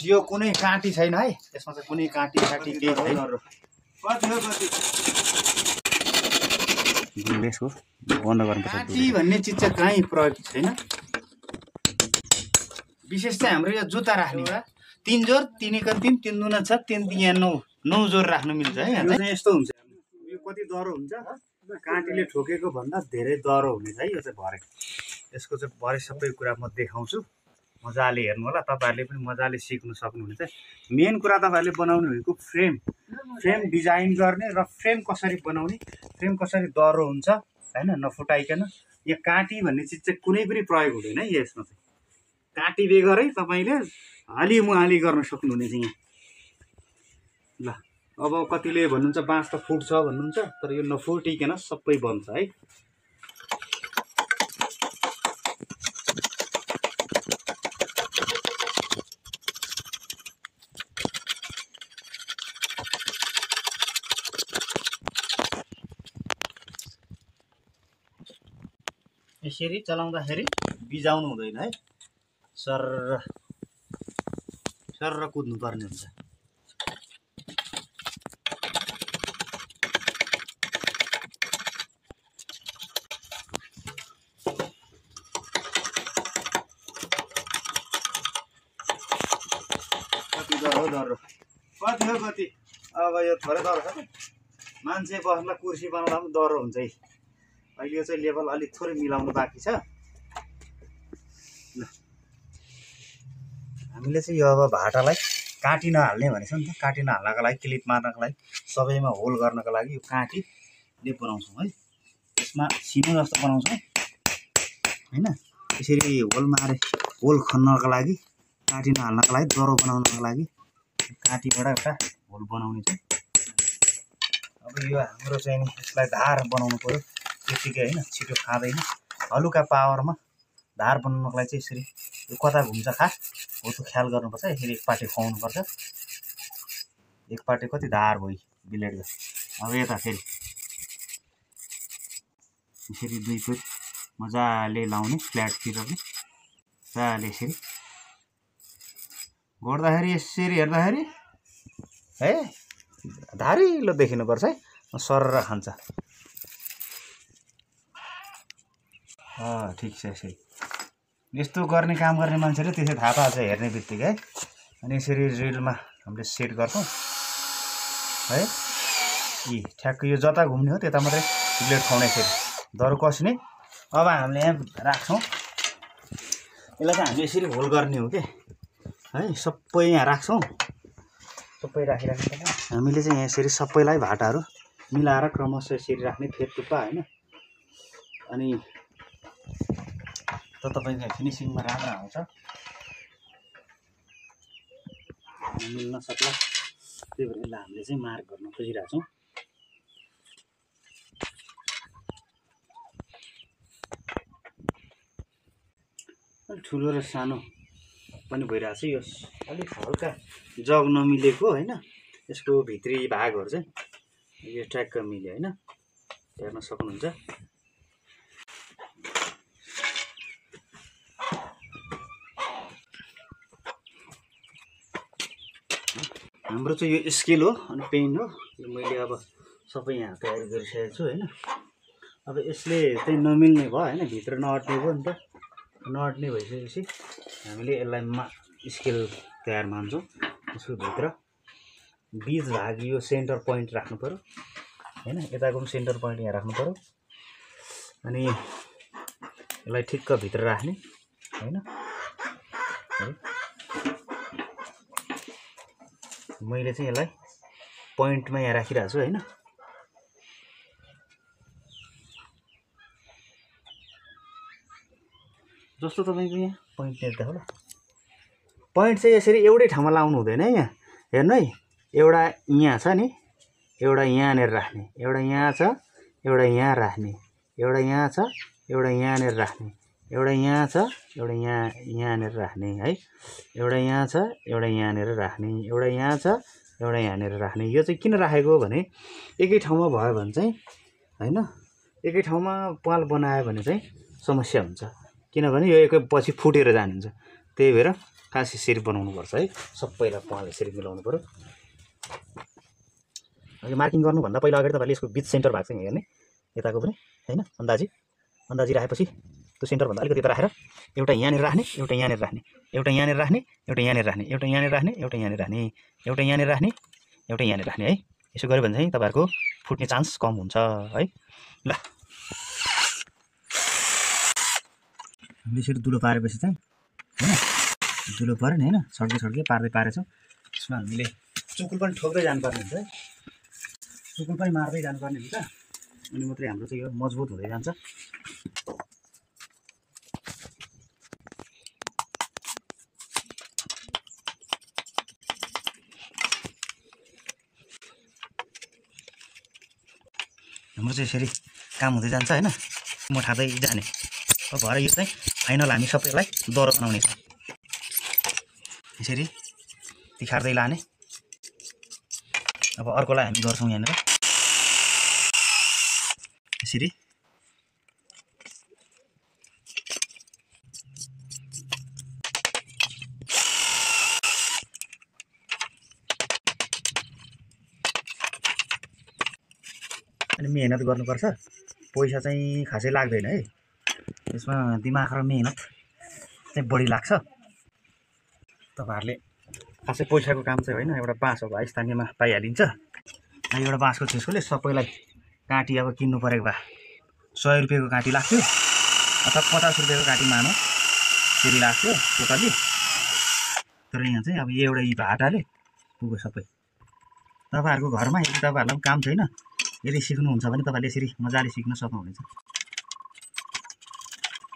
यो कुनै काँटी छैन है, यसमा चाहिँ कुनै काँटी काँटी केही छैन। यसको बन्द गर्नुपर्छ। काँटी भन्ने चिज चाहिँ कहीँ प्रयोग छैन। विशेष चाहिँ हाम्रो यो जुत्ता राख्ने 3 जोर 3 1 3 3 दुना 6 3 यहाँ 9 जोर राख्नु मिल्छ है। यो चाहिँ यस्तो हुन्छ, यो कति दह्रो हुन्छ, काँटीले ठोकेको भन्दा धेरै दह्रो हुनेछ है। यो चाहिँ भरे, यसको चाहिँ भरे सबै कुरा म देखाउँछु, मजाले हेर्नु होला। तपाईँहरूले पनि मजाले सिक्नु सक्नुहुनेछ। मेन कुरा तपाईँहरूले बनाउनु भनेको फ्रेम डिजाइन गर्ने र फ्रेम कसरी बनाउने, फ्रेम कसरी दह्रो हुन्छ हैन, नफुटाइकन। यो काँटी भन्ने चिज चाहिँ कुनै पनि प्रयोग हुँदैन है यसमा चाहिँ। काँटी बेगरै तपाईँले हालिमुहाली गर्न सक्नुहुनेछ यहाँ। ल अब कतिले भन्नुहुन्छ बाँस त फुट्छ भन्नुहुन्छ, तर यो नफुटिकन सबै बन्छ है। यसरी चलाउँदाखेरि बिजाउनु हुँदैन है, सर्र कुद्नुपर्ने हुन्छ। कति दह्रो कति अब यो थोरै दह्रो छ। मान्छे बस्ला कुर्सी बनाउँदा पनि दह्रो हुन्छ है। अहिले यो चाहिँ लेभल अलिक थोरै मिलाउनु बाँकी छ। हामीले चाहिँ यो अब भाटालाई काँटी नहाल्ने भनेछ नि त। काँटी नहाल्नको लागि, क्लिप मार्नको लागि, सबैमा होल गर्नको लागि यो काँटीले बनाउँछौँ है। यसमा सिनो जस्तो बनाउँछौँ हैन। यसरी होल मारे, होल खन्नको लागि, काँटी नहाल्नको लागि, दह्रो बनाउनको लागि काँटीबाट एउटा होल बनाउने चाहिँ। अब यो हाम्रो चाहिँ नि यसलाई धार बनाउनु पर्यो त्यतिकै हैन, छिटो खाँदैन। हलुका पावरमा धार बनाउनको लागि चाहिँ यसरी यो कता घुम्छ खास हो त्यो ख्याल गर्नुपर्छ। यसरी एकपाटे खुवाउनुपर्छ। एकपाटे कति धार भयो ब्लेडको। अब यता फेरि यसरी दुई कोट मजाले लाउने, फ्ल्याटतिर पनि मजाले यसरी गर्दाखेरि, यसरी हेर्दाखेरि है धारिलो देखिनुपर्छ है, सरर खान्छ। ठिक छ। यसरी यस्तो गर्ने काम गर्ने मान्छेले त्यसै थाहा पाएको छ हेर्ने बित्तिकै। अनि यसरी रिलमा हामीले सेट गर्छौँ है। यी ठ्याक्क यो जता घुम्ने हो त्यता मात्रै ब्लेड खुवाउने, फेरि दह्रो कस्ने। अब हामीले यहाँ राख्छौँ, यसलाई चाहिँ हामीले यसरी होल गर्ने हो कि है। सबै यहाँ राख्छौँ, सबै राखिराख्नु। हामीले चाहिँ यहाँ यसरी सबैलाई भाटाहरू मिलाएर क्रमशः यसरी राख्ने, फेद टुप्पा होइन। अनि त तपाईँको फिनिसिङमा राम्रो आउँछ, मिल्न सक्ला। त्यही भएर यसलाई हामीले चाहिँ मार्क गर्न खोजिरहेको छौँ। अलिक ठुलो र सानो पनि भइरहेको छ। यो अलिक हल्का जग नमिलेको होइन, यसको भित्री भागहरू चाहिँ यो ट्र्याक्क मिल्यो होइन, हेर्न सक्नुहुन्छ। हाम्रो चाहिँ यो स्केल हो अनि पेन हो। यो मैले अब सबै यहाँ तयारी गरिसकेको छु होइन। अब यसले चाहिँ नमिल्ने भयो होइन, भित्र नअट्ने भयो नि त। नअट्ने भइसकेपछि हामीले यसलाई स्केल तयार मान्छौँ। यसको भित्र बीच भाग यो सेन्टर पोइन्ट राख्नु पऱ्यो होइन, यताको पनि सेन्टर पोइन्ट यहाँ राख्नु पऱ्यो। अनि यसलाई ठिक्क भित्र राख्ने होइन। मैले चाहिँ यसलाई पोइन्टमा यहाँ राखिरहेको छु होइन। जस्तो तपाईँको यहाँ पोइन्ट देख्दा होला, पोइन्ट चाहिँ यसरी एउटै ठाउँमा लाउनु हुँदैन है। यहाँ हेर्नु है, एउटा यहाँ छ नि, एउटा यहाँनिर राख्ने, एउटा यहाँ छ, एउटा यहाँ राख्ने, एउटा यहाँ छ, एउटा यहाँनिर राख्ने, एउटा यहाँ छ, एउटा यहाँनिर राख्ने है, एउटा यहाँ छ, एउटा यहाँनिर राख्ने, एउटा यहाँ छ, एउटा यहाँनिर राख्ने। यो चाहिँ किन राखेको भने एकै ठाउँमा भयो भने चाहिँ होइन, एकै ठाउँमा पाल बनायो भने चाहिँ समस्या हुन्छ, किनभने यो एकै पछि फुटेर जान्छ। त्यही भएर खास यसरी बनाउनुपर्छ है। सबैलाई पहले यसरी मिलाउनु पऱ्यो। यो मार्किङ गर्नुभन्दा पहिला अगाडि तपाईँले यसको बिच सेन्टर भएको चाहिँ हेर्ने, यताको पनि होइन। अन्दाजी राखेपछि त्यो सेन्टरभन्दा अलिकति यता राखेर एउटा यहाँनिर राख्ने, एउटा यहाँनिर राख्ने, एउटा यहाँनिर राख्ने, एउटा यहाँनिर राख्ने, एउटा यहाँनिर राख्ने, एउटा यहाँनिर राख्ने, एउटा यहाँनिर राख्ने, एउटा यहाँनिर राख्ने है। यसो गऱ्यो भने चाहिँ तपाईँहरूको फुट्ने चान्स कम हुन्छ है। ल यसरी दुलो पारेपछि चाहिँ होइन, दुलो पऱ्यो नि होइन, छड्के पार्दै पारेछौँ। यसमा हामीले चुकुल पनि ठोक्दै जानुपर्ने हुन्छ है, चुकुल पनि मार्दै जानुपर्ने हुन्छ। अनि मात्रै हाम्रो चाहिँ यो मजबुत हुँदै जान्छ। हाम्रो चाहिँ यसरी काम हुँदै जान्छ होइन, मठाँदै जाने। अब भरे यो चाहिँ फाइनल हामी सबैलाई दह्रो बनाउने छ। यसरी तिखार्दै लाने। अब अर्कोलाई हामी गर्छौँ यहाँनिर यसरी। अनि मेहनत गर्नुपर्छ, पैसा चाहिँ खासै लाग्दैन है, यसमा दिमाग र मेहनत चाहिँ बढी लाग्छ। तपाईँहरूले खासै पैसाको काम चाहिँ होइन, एउटा बाँस हो भए स्थानीयमा पाइहालिन्छ। एउटा बाँसको छिस्कोले सबैलाई काँटी अब किन्नु परेको भए 100 रुपियाँको काँटी लाग्थ्यो, अथवा 50 रुपियाँको काँटी मानौँ त्यसरी लाग्थ्यो टोटली। तर यहाँ चाहिँ अब एउटा यी भाटाले पुग्यो सबै। तपाईँहरूको घरमा यदि तपाईँहरूलाई काम छैन, यदि सिक्नुहुन्छ भने तपाईँले यसरी मजाले सिक्न सक्नुहुनेछ।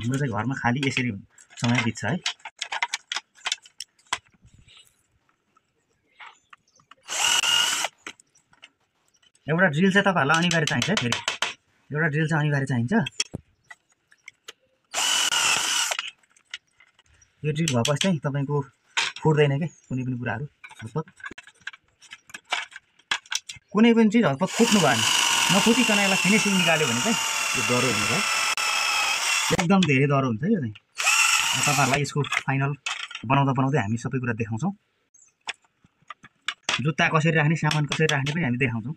हाम्रो चाहिँ घरमा खालि यसरी समय बित्छ है। एउटा ड्रिल चाहिँ तपाईँहरूलाई अनिवार्य चाहिन्छ है। फेरि एउटा ड्रिल चाहिँ अनिवार्य चाहिन्छ। यो ड्रिल भएपछि चाहिँ तपाईँको फुट्दैन क्या कुनै पनि कुराहरू। हतपत कुनै पनि चिज हतपत फुट्नु भएन, नफुटिकन यसलाई फिनिसिङ निकाल्यो भने चाहिँ यो डह्रो हुन्छ है, एकदम धेरै डह्रो हुन्छ यो चाहिँ। तपाईँहरूलाई यसको फाइनल बनाउँदै हामी सबै कुरा देखाउँछौँ। जुत्ता कसरी राख्ने, सामान कसरी राख्ने पनि हामी देखाउँछौँ।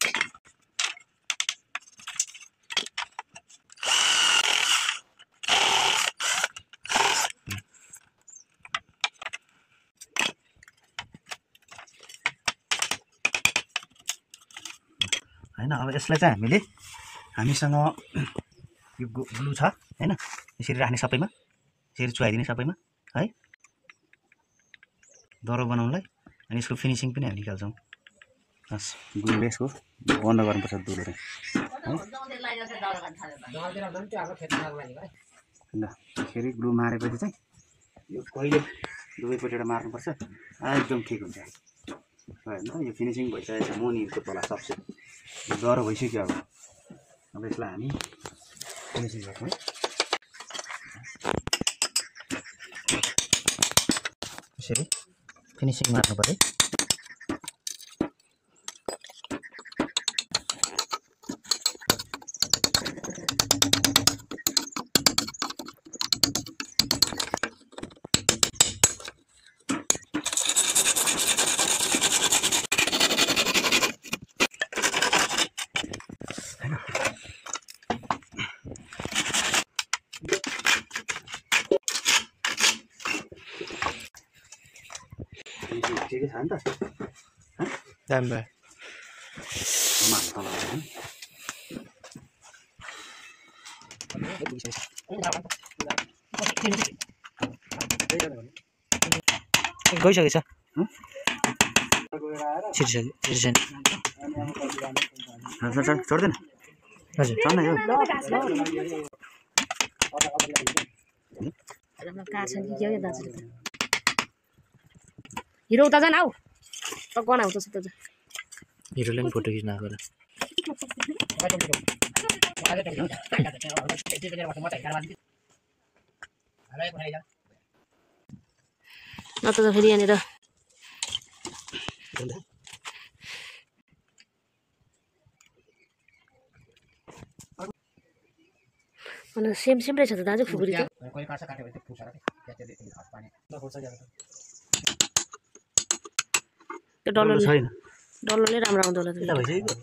होइन अब यसलाई चाहिँ हामीसँग यो ग्लु छ होइन, यसरी राख्ने सबैमा, यसरी चुहाइदिने सबैमा है डह्रो बनाउनलाई। अनि यसको फिनिसिङ पनि हामी निकाल्छौँ। हस् ग्लुले यसको बन्द गर्नुपर्छ दुलो चाहिँ है। ल यसरी ग्लु मारेपछि चाहिँ यो कहिले दुवैपट्टिबाट मार्नुपर्छ, एकदम ठिक हुन्छ होइन। यो फिनिसिङ भइसकेको छ मुनिको तला सबसे डह्रो भइसक्यो। अब यसलाई हामी फिनिसिङ गर्छौँ। यसरी फिनिसिङ मार्नु पर्यो। ठिकै छ नि त, दामी भयो। गइसकेछ, छोड्दैन हजुर चल्न यो। हिरो उता जान आऊ त कोन आउँछ त जा हिरोले पनि फोटो खिच्न आएको न त फेरि यहाँनिर सेम रहेछ त दाजु खुकुरी त। त्यो डल्लोले छैन डल्लोले राम्रो आउँदो होला यता भइसक्यो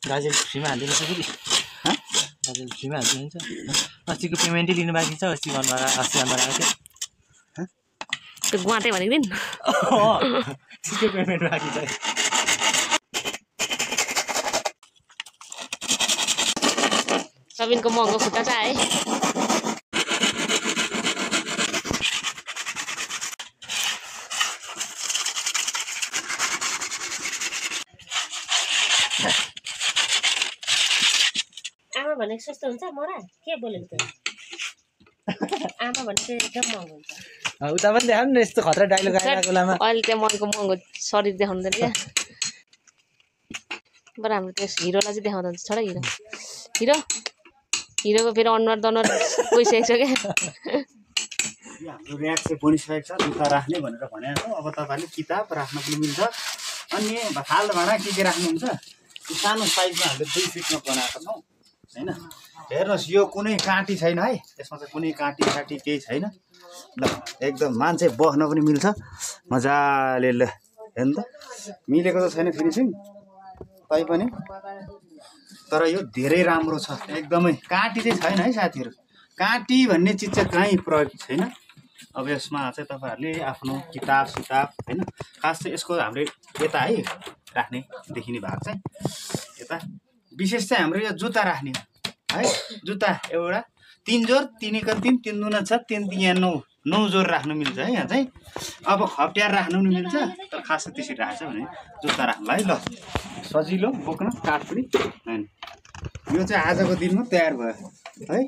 गाजेल फ्रीमा हालिदिनु सक्यो गाजेल फ्रीमा हालिदिनुहुन्छ अस्तिको पेमेन्टै लिनु बाँकी छ अस्ति अस्ति गर्नु आएको थियो त्यो गुवाटे भनेको दिन त्यसको पेमेन्ट बाँकी छ सबिनको महँगो खुट्टा छ है आमा भनेको सस्तो हुन्छ मरा के बोलेको त आमा भनेको एकदम महँगो हुन्छ उता पनि देखाउनु न यस्तो खतरा डाइलग आइरहेको बेलामा अहिले त्यहाँ मनको महँगो शरीर देखाउँदैन क्या बरु हाम्रो त्यस हिरोलाई चाहिँ देखाउँदा हुन्छ छोडा हिरो हिरोको फेरि अनुहार दनुहार गइसकेको छ क्या हाम्रो ऱ्याक चाहिँ बनिसकेको छ जुत्ता राख्ने भनेर भनेको छ अब तपाईँहरूले किताब राख्न पनि मिल्छ अनि थाल भाँडा के राख्नुहुन्छ यो सानो साइजमा हामीले 2 फिटमा बनाएको छौँ हैन हेर्नुहोस् यो कुनै काँटी छैन है यसमा चाहिँ कुनै काँटी केही छैन ल एकदम मान्छे बस्न पनि मिल्छ मजाले ल हेर्नु त मिलेको त छैन फिनिसिङ तै पनि तर यो धेरै राम्रो छ एकदमै काँटी चाहिँ छैन है साथीहरू काँटी भन्ने चिज चाहिँ कहीँ प्रयोग छैन अब यसमा चाहिँ तपाईँहरूले आफ्नो किताब सिताब हैन खास चाहिँ यसको हामीले यता है राख्ने देखिने भाग चाहिँ यता विशेष चाहिँ हाम्रो यो जुत्ता राख्ने है जुत्ता एउटा 3 जोर 3 1 3 3 दुना 6 3 यहाँ 9 जोर राख्नु मिल्छ है यहाँ चाहिँ अब खप्ट्याएर राख्नु पनि मिल्छ तर खास चाहिँ त्यसरी राख्छ भने जुत्ता राख्नुलाई ल सजिलो बोक्न काठ पनि हैन यो चाहिँ आजको दिनमा तयार भयो है